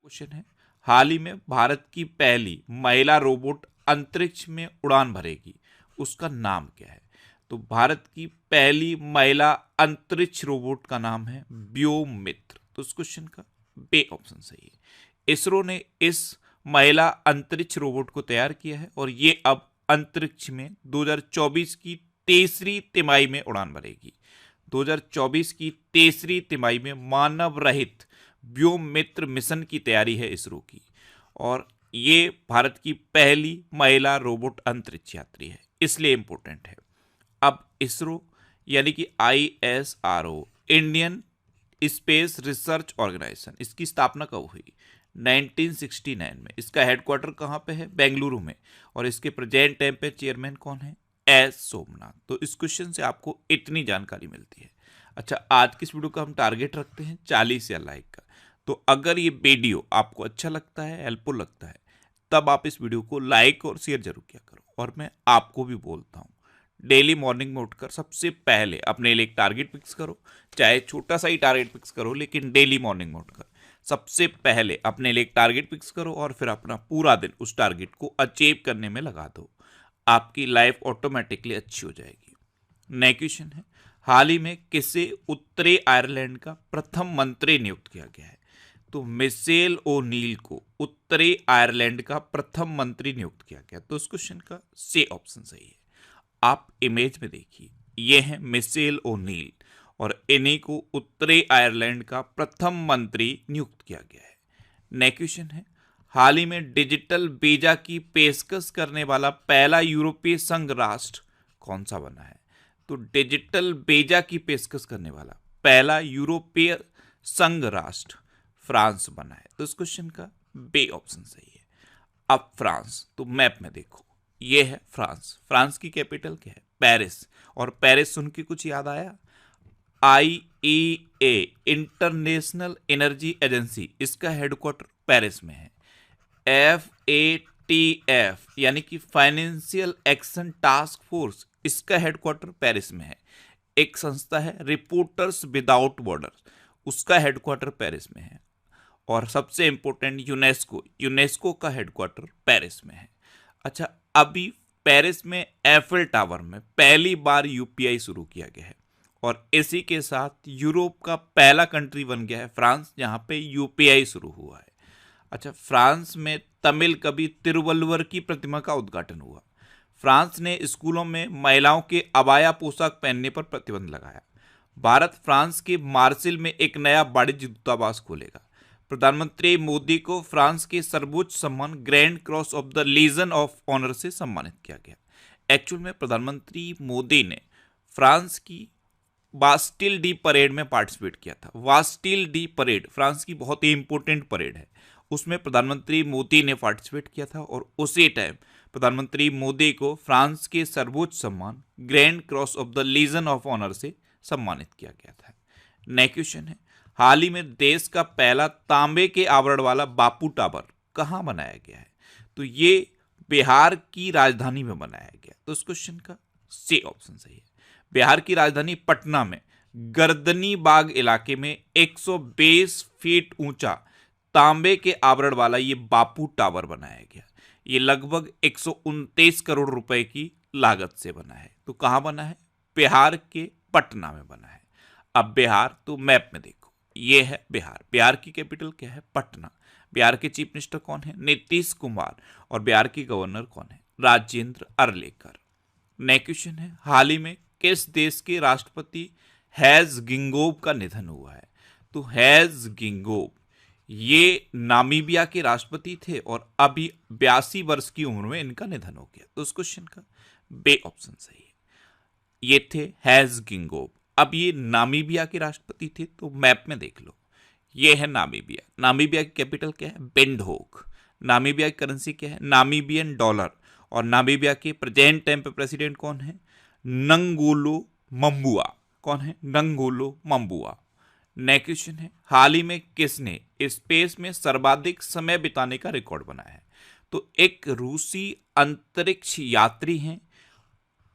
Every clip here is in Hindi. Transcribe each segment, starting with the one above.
क्वेश्चन है, हाल ही में भारत की पहली महिला रोबोट अंतरिक्ष में उड़ान भरेगी, उसका नाम क्या है? तो भारत की पहली महिला अंतरिक्ष रोबोट का नाम है व्योममित्र। तो इस क्वेश्चन का बे ऑप्शन सही है। इसरो ने इस महिला अंतरिक्ष रोबोट को तैयार किया है और ये अब अंतरिक्ष में 2024 की तीसरी तिमाही में उड़ान भरेगी। 2024 की तीसरी तिमाही में मानव रहित व्योममित्र मिशन की तैयारी है इसरो की, और ये भारत की पहली महिला रोबोट अंतरिक्ष यात्री है, इसलिए इंपॉर्टेंट है। अब इसरो यानी कि ISRO, Indian Space Research Organisation, इसकी स्थापना कब हुई? 1969 में। इसका हेडक्वार्टर कहाँ पे है? बेंगलुरु में। और इसके प्रेजेंट टाइम पे चेयरमैन कौन है? एस सोमनाथ। तो इस क्वेश्चन से आपको इतनी जानकारी मिलती है। अच्छा, आज की इस वीडियो का हम टारगेट रखते हैं 40 या लाइक का। तो अगर ये वीडियो आपको अच्छा लगता है, हेल्पफुल लगता है, तब आप इस वीडियो को लाइक और शेयर जरूर किया करो। और मैं आपको भी बोलता हूँ, डेली मॉर्निंग में उठकर सबसे पहले अपने लिए एक टारगेट फिक्स करो, चाहे छोटा सा ही टारगेट फिक्स करो, लेकिन डेली मॉर्निंग में उठकर सबसे पहले अपने लिए एक टारगेट फिक्स करो और फिर अपना पूरा दिन उस टारगेट को अचीव करने में लगा दो। आपकी लाइफ ऑटोमेटिकली अच्छी हो जाएगी। नया क्वेश्चन है, हाल ही में किसे उत्तरी आयरलैंड का प्रथम मंत्री नियुक्त किया गया है? तो मिशेल ओनील को उत्तरी आयरलैंड का प्रथम मंत्री नियुक्त किया गया। तो इस क्वेश्चन का सी ऑप्शन सही है। आप इमेज में देखिए, ये है मिशेल ओनील और इन्हीं को उत्तरी आयरलैंड का प्रथम मंत्री नियुक्त किया गया है। नेक्स्ट क्वेश्चन है, हाल ही में डिजिटल वीजा की पेशकश करने वाला पहला यूरोपीय संघ राष्ट्र कौन सा बना है? तो डिजिटल वीजा की पेशकश करने वाला पहला यूरोपीय संघ राष्ट्र फ्रांस बना है। तो इस क्वेश्चन का बे ऑप्शन सही है। अब फ्रांस, तो मैप में देखो, ये है फ्रांस। फ्रांस की कैपिटल क्या है? पेरिस। और पेरिस सुन के कुछ याद आया? IEA, इंटरनेशनल एनर्जी एजेंसी, इसका हेडक्वार्टर पेरिस में है। FATF यानी कि फाइनेंशियल एक्शन टास्क फोर्स, इसका हेडक्वार्टर पेरिस में है। एक संस्था है रिपोर्टर्स विदाउट बॉर्डर, उसका हेडक्वार्टर पेरिस में है। और सबसे इंपॉर्टेंट यूनेस्को का हेडक्वार्टर पेरिस में है। अच्छा, अभी पेरिस में एफिल टावर में पहली बार UPI शुरू किया गया है और इसी के साथ यूरोप का पहला कंट्री बन गया है फ्रांस, जहां पे UPI शुरू हुआ है। अच्छा, फ्रांस में तमिल कवि तिरुवल्लुवर की प्रतिमा का उद्घाटन हुआ। फ्रांस ने स्कूलों में महिलाओं के अबाया पोशाक पहनने पर प्रतिबंध लगाया। भारत फ्रांस के मार्सिल में एक नया वाणिज्य दूतावास खोलेगा। प्रधानमंत्री मोदी को फ्रांस के सर्वोच्च सम्मान Grand Cross of the Legion of Honour से सम्मानित किया गया। एक्चुअल में प्रधानमंत्री मोदी ने फ्रांस की बास्टिल डी परेड में पार्टिसिपेट किया था। बास्टिल डी परेड फ्रांस की बहुत ही इंपॉर्टेंट परेड है, उसमें प्रधानमंत्री मोदी ने पार्टिसिपेट किया था और उसी टाइम प्रधानमंत्री मोदी को फ्रांस के सर्वोच्च सम्मान Grand Cross of the Legion of Honour से सम्मानित किया गया था। नेक्स्ट क्वेश्चन है, हाल ही में देश का पहला तांबे के आवरण वाला बापू टावर कहाँ बनाया गया है? तो ये बिहार की राजधानी में बनाया गया। तो इस क्वेश्चन का सी ऑप्शन सही है। बिहार की राजधानी पटना में गर्दनी बाग इलाके में 120 फीट ऊंचा तांबे के आवरण वाला ये बापू टावर बनाया गया। ये लगभग 129 करोड़ रुपए की लागत से बना है। तो कहाँ बना है? बिहार के पटना में बना है। अब बिहार, तो मैप में देखो, ये है बिहार। बिहार की कैपिटल क्या है? पटना। बिहार के चीफ मिनिस्टर कौन है? नीतीश कुमार। और बिहार की गवर्नर कौन है? राजेंद्र अरलेकर। नेक्स्ट क्वेश्चन है, हाल ही में किस देश के राष्ट्रपति हैज गिंगोब का निधन हुआ है? तो हैज गिंगोब ये नामीबिया के राष्ट्रपति थे और अभी 82 वर्ष की उम्र में इनका निधन हो गया। तो उस क्वेश्चन का बे ऑप्शन सही है। ये थे हैज गिंगोब। अब ये नामीबिया के राष्ट्रपति थे, तो मैप में देख लो, ये है नामीबिया। नामीबिया की कैपिटल क्या है? विंडहोक। नामीबिया की करेंसी क्या है? Namibian dollar. और नामीबिया के प्रेजेंट टाइम पे प्रेसिडेंट कौन है? नंगोलो मम्बुआ। कौन है? नंगोलो मम्बुआ। नेक्स्ट क्वेश्चन है, हाल ही में किसने स्पेस में सर्वाधिक समय बिताने का रिकॉर्ड बनाया है? तो एक रूसी अंतरिक्ष यात्री हैं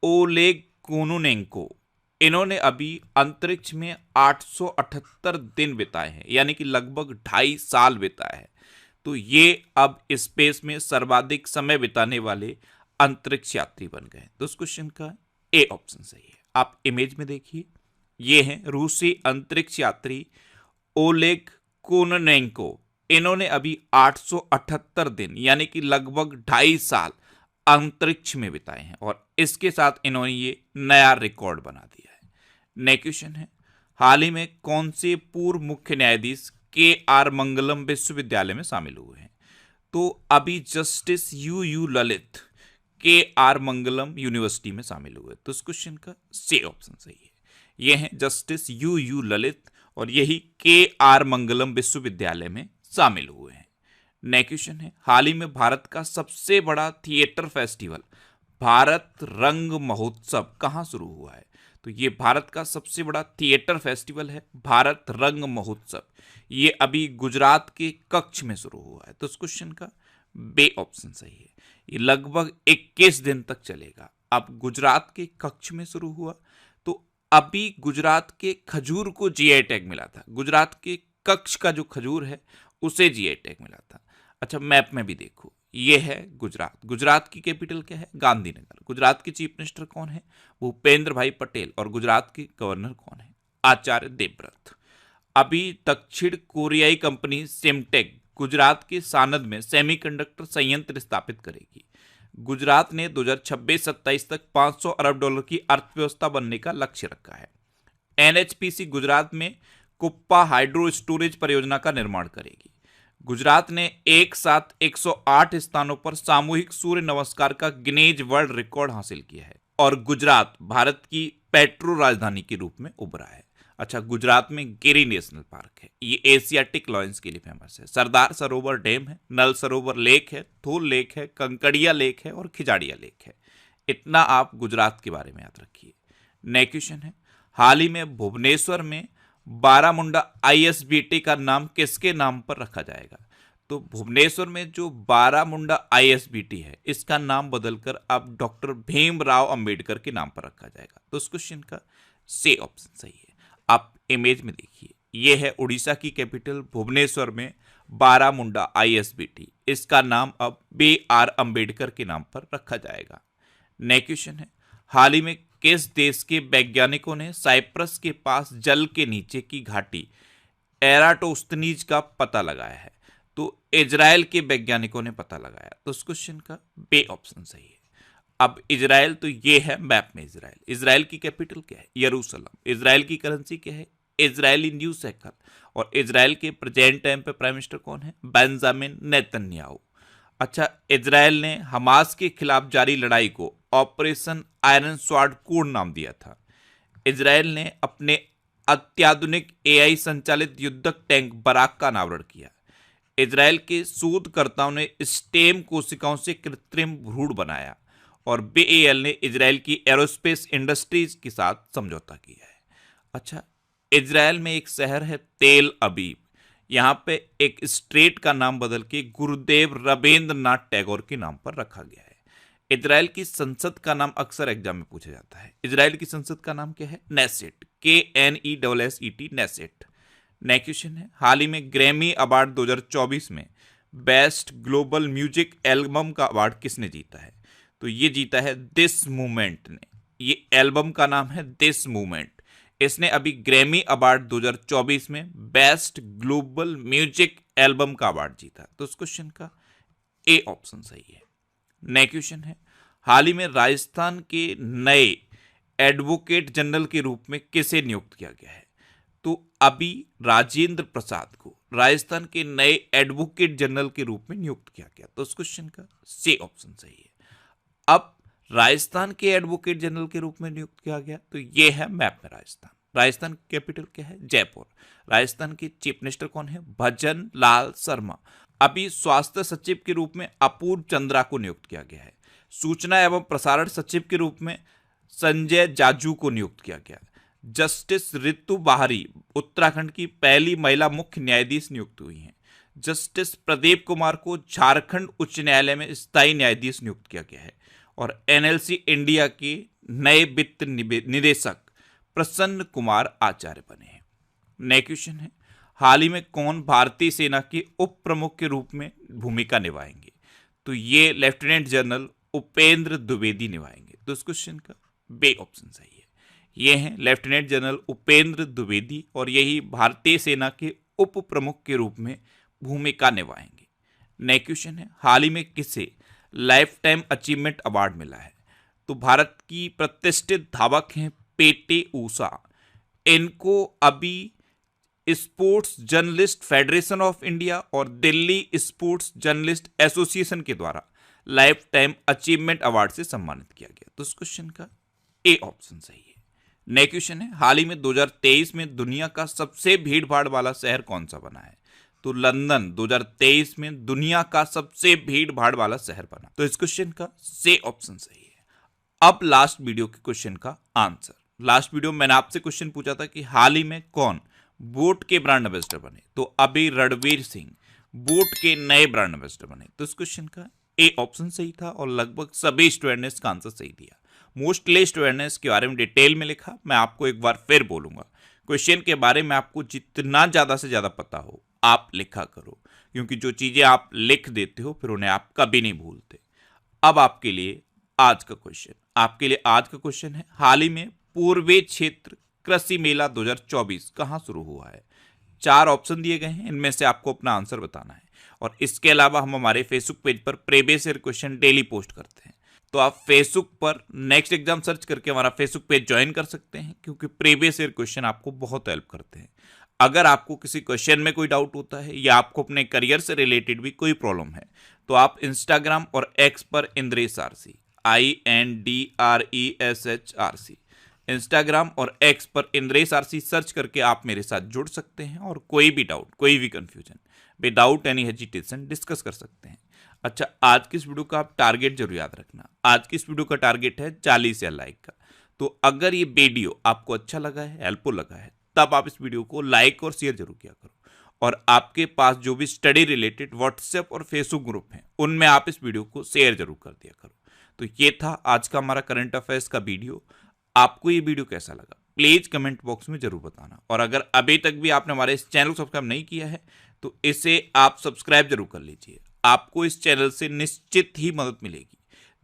ओलेग कोनुनेंको। इन्होंने अभी अंतरिक्ष में 878 दिन बिताए हैं, यानी कि लगभग 2.5 साल बिताए हैं। तो ये अब स्पेस में सर्वाधिक समय बिताने वाले अंतरिक्ष यात्री बन गए। तो उस क्वेश्चन का ए ऑप्शन सही है। आप इमेज में देखिए, ये हैं रूसी अंतरिक्ष यात्री ओलेग कोनोनेंको। इन्होंने अभी 878 दिन यानी कि लगभग 2.5 साल अंतरिक्ष में बिताए हैं और इसके साथ इन्होंने ये नया रिकॉर्ड बना दिया है। नेक्स्ट क्वेश्चन है, हाल ही में कौन से पूर्व मुख्य न्यायाधीश के आर मंगलम विश्वविद्यालय में शामिल हुए हैं? तो अभी जस्टिस यू ललित के आर मंगलम यूनिवर्सिटी में शामिल हुए। तो इस क्वेश्चन का सी ऑप्शन सही है। ये हैं जस्टिस यू ललित और यही के आर मंगलम विश्वविद्यालय में शामिल हुए हैं। नेक्स्ट क्वेश्चन है, हाल ही में भारत का सबसे बड़ा थिएटर फेस्टिवल भारत रंग महोत्सव कहाँ शुरू हुआ है? तो ये भारत का सबसे बड़ा थिएटर फेस्टिवल है भारत रंग महोत्सव। ये अभी गुजरात के कच्छ में शुरू हुआ है। तो इस क्वेश्चन का बे ऑप्शन सही है। ये लगभग 21 दिन तक चलेगा। अब गुजरात के कच्छ में शुरू हुआ, तो अभी गुजरात के खजूर को जीआई टैग मिला था। गुजरात के कच्छ का जो खजूर है उसे जीआई टैग मिला था। अच्छा, मैप में भी देखो, ये है गुजरात। गुजरात की कैपिटल क्या है? गांधीनगर। गुजरात के चीफ मिनिस्टर कौन है? भूपेंद्र भाई पटेल। और गुजरात के गवर्नर कौन है? आचार्य देवव्रत। अभी दक्षिण कोरियाई कंपनी सिमटेक गुजरात के सानंद में सेमीकंडक्टर संयंत्र स्थापित करेगी। गुजरात ने 2026-27 तक $500 अरब की अर्थव्यवस्था बनने का लक्ष्य रखा है। एनएचपीसी गुजरात में कुप्पा हाइड्रो स्टोरेज परियोजना का निर्माण करेगी। गुजरात ने एक साथ 108 स्थानों पर सामूहिक सूर्य नमस्कार का गिनीज वर्ल्ड रिकॉर्ड हासिल किया है और गुजरात भारत की पेट्रो राजधानी के रूप में उभरा है। अच्छा, गुजरात में गिरी नेशनल पार्क है। ये एशियाटिक लॉयंस के लिए फेमस है। सरदार सरोवर डैम है, नल सरोवर लेक है, थोल लेक है, कंकड़िया लेक है और खिजाड़िया लेक है। इतना आप गुजरात के बारे में याद रखिए। नेक्स्ट क्वेश्चन है, हाल ही में भुवनेश्वर में बारामुंडा आईएसबीटी का नाम किसके नाम पर रखा जाएगा? तो भुवनेश्वर में जो बारामुंडा आईएसबीटी है इसका नाम बदलकर अब डॉक्टर भीमराव अंबेडकर के नाम पर रखा जाएगा। तो इस क्वेश्चन का सी ऑप्शन सही है। आप इमेज में देखिए, ये है उड़ीसा की कैपिटल भुवनेश्वर में बारामुंडा आईएसबीटी। इसका नाम अब बी.आर. अंबेडकर के नाम पर रखा जाएगा। नेक्स्ट क्वेश्चन है, हाल ही में किस देश के वैज्ञानिकों ने साइप्रस के पास जल के नीचे की घाटी एराटोस्थनीज का पता लगाया है? तो इजराइल के वैज्ञानिकों ने पता लगाया। तो इस क्वेश्चन का बे ऑप्शन सही है। अब इजराइल, तो ये है मैप में इजराइल। इजराइल की कैपिटल क्या है? यरूशलेम। इजराइल की करेंसी क्या है? Israeli news cycle. और इजराइल के प्रेजेंट टाइम पे प्राइम मिनिस्टर कौन है? Benjamin Netanyahu. अच्छा, इजराइल ने हमास के खिलाफ जारी लड़ाई को ऑपरेशन आयरन स्वॉर्ड कोड नाम दिया था। इजराइल ने अपने अत्याधुनिक एआई संचालित युद्धक टैंक बराक का अनावरण किया। इजराइल के शोधकर्ताओं ने स्टेम कोशिकाओं से कृत्रिम भ्रूण बनाया और बीएल ने इजराइल की एरोस्पेस इंडस्ट्रीज के साथ समझौता किया है। अच्छा, इजराइल में एक शहर है तेल अबीब। यहाँ पे एक स्ट्रेट का नाम बदल के गुरुदेव रविंद्रनाथ टैगोर के नाम पर रखा गया है। इजराइल की संसद का नाम अक्सर एग्जाम में पूछा जाता है। इजराइल की संसद का नाम क्या है? Knesset. KNESSET, Knesset. Next question है, हाल ही में ग्रैमी अवार्ड 2024 में बेस्ट ग्लोबल म्यूजिक एल्बम का अवार्ड किसने जीता है? तो ये जीता है दिस मूवमेंट ने। ये एल्बम का नाम है दिस मूवमेंट। इसने अभी ग्रैमी अवार्ड 2024 में बेस्ट ग्लोबल म्यूजिक एल्बम का अवार्ड जीता। तो इस क्वेश्चन का ए ऑप्शन सही है। नेक्स्ट क्वेश्चन है, हाल ही में राजस्थान के नए एडवोकेट जनरल के रूप में किसे नियुक्त किया गया है? तो अभी राजेंद्र प्रसाद को राजस्थान के नए एडवोकेट जनरल के रूप में नियुक्त किया गया। तो इस क्वेश्चन का सी ऑप्शन सही है। अब राजस्थान के एडवोकेट जनरल के रूप में नियुक्त किया गया, तो ये है मैप में राजस्थान। राजस्थान की कैपिटल क्या है? जयपुर। राजस्थान के चीफ मिनिस्टर कौन है? भजन लाल शर्मा। अभी स्वास्थ्य सचिव के रूप में अपूर्व चंद्रा को नियुक्त किया गया है। सूचना एवं प्रसारण सचिव के रूप में संजय जाजू को नियुक्त किया गया। जस्टिस रितु बाहरी उत्तराखंड की पहली महिला मुख्य न्यायाधीश नियुक्त हुई हैं। जस्टिस प्रदीप कुमार को झारखंड उच्च न्यायालय में स्थायी न्यायाधीश नियुक्त किया गया है। और एनएलसी इंडिया के नए वित्त निदेशक प्रसन्न कुमार आचार्य बने हैं। नेक्स्ट क्वेश्चन है, हाल ही में कौन भारतीय सेना के उप प्रमुख के रूप में भूमिका निभाएंगे? तो ये लेफ्टिनेंट जनरल उपेंद्र द्विवेदी निभाएंगे। तो इस क्वेश्चन का बे ऑप्शन सही है। ये हैं लेफ्टिनेंट जनरल उपेंद्र द्विवेदी और यही भारतीय सेना के उप प्रमुख के रूप में भूमिका निभाएंगे। नेक्स्ट क्वेश्चन है, हाल ही में किसे लाइफ टाइम अचीवमेंट अवार्ड मिला है? तो भारत की प्रतिष्ठित धावक हैं पीटी ऊषा। इनको अभी sports journalist federation of India और दिल्ली स्पोर्ट्स जर्नलिस्ट एसोसिएशन के द्वारा लाइफ टाइम अचीवमेंट अवार्ड से सम्मानित किया गया। तो इस क्वेश्चन का ए ऑप्शन सही है। नेक्स्ट क्वेश्चन है, हाल ही में 2023 में दुनिया का सबसे भीड़ भाड़ वाला शहर कौन सा बना है? तो लंदन 2023 में दुनिया का सबसे भीड़ भाड़ वाला शहर बना। तो इस क्वेश्चन का सी ऑप्शन सही है। अब लास्ट वीडियो के क्वेश्चन का आंसर। लास्ट वीडियो में मैंने आपसे क्वेश्चन पूछा था कि हाल ही में कौन बोट के ब्रांड एम्बेसडर बने? तो अभी रणवीर सिंह बोट के नए ब्रांड एम्बेसडर बने। तो इस क्वेश्चन का ए ऑप्शन सही था और लगभग सभी स्टूडेंट ने इसका आंसर सही दिया। मोस्ट लिस्ट अवेयरनेस के बारे में डिटेल में लिखा, मैं आपको एक बार फिर बोलूंगा, क्वेश्चन के बारे में आपको जितना ज़्यादा से ज़्यादा पता हो आप लिखा करो, क्योंकि जो चीज़ें आप लिख देते हो फिर उन्हें आप कभी नहीं भूलते। अब आपके लिए आज का क्वेश्चन है, हाल ही में पूर्वी क्षेत्र कृषि मेला 2024 कहाँ शुरू हुआ है? 4 ऑप्शन दिए गए हैं, इनमें से आपको अपना आंसर बताना है। और इसके अलावा हम हमारे फेसबुक पेज पर previous year question daily post करते हैं, तो आप फेसबुक पर नेक्स्ट एग्जाम सर्च करके हमारा फेसबुक पेज ज्वाइन कर सकते हैं, क्योंकि प्रीवियस ईयर क्वेश्चन आपको बहुत हेल्प करते हैं। अगर आपको किसी क्वेश्चन में कोई डाउट होता है या आपको अपने करियर से रिलेटेड भी कोई प्रॉब्लम है, तो आप इंस्टाग्राम और एक्स पर इंद्रेश आरसी INDRESHRC इंस्टाग्राम और एक्स पर इंद्रेश आरसी सर्च करके आप मेरे साथ जुड़ सकते हैं और कोई भी डाउट, कोई भी confusion without any hesitation discuss कर सकते हैं। अच्छा, आज की इस वीडियो का आप टारगेट जरूर याद रखना। आज की इस वीडियो का टारगेट है 40 लाइक का। तो अगर ये वीडियो आपको अच्छा लगा है, हेल्पफुल लगा है, तब आप इस वीडियो को लाइक और शेयर जरूर किया करो। और आपके पास जो भी स्टडी रिलेटेड व्हाट्सएप और फेसबुक ग्रुप हैं, उनमें आप इस वीडियो को शेयर जरूर कर दिया करो। तो ये था आज का हमारा करंट अफेयर्स का वीडियो। आपको ये वीडियो कैसा लगा प्लीज कमेंट बॉक्स में जरूर बताना। और अगर अभी तक भी आपने हमारे इस चैनल को सब्सक्राइब नहीं किया है तो इसे आप सब्सक्राइब जरूर कर लीजिए। आपको इस चैनल से निश्चित ही मदद मिलेगी।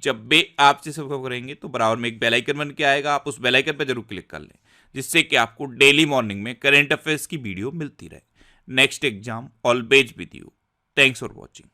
जब भी आप इसे सब्सक्राइब करेंगे तो बराबर में एक बेल आइकन बन के आएगा, आप उस बेल आइकन पर जरूर क्लिक कर लें, जिससे कि आपको डेली मॉर्निंग में करंट अफेयर्स की वीडियो मिलती रहे। Next exam always with you. Thanks for watching.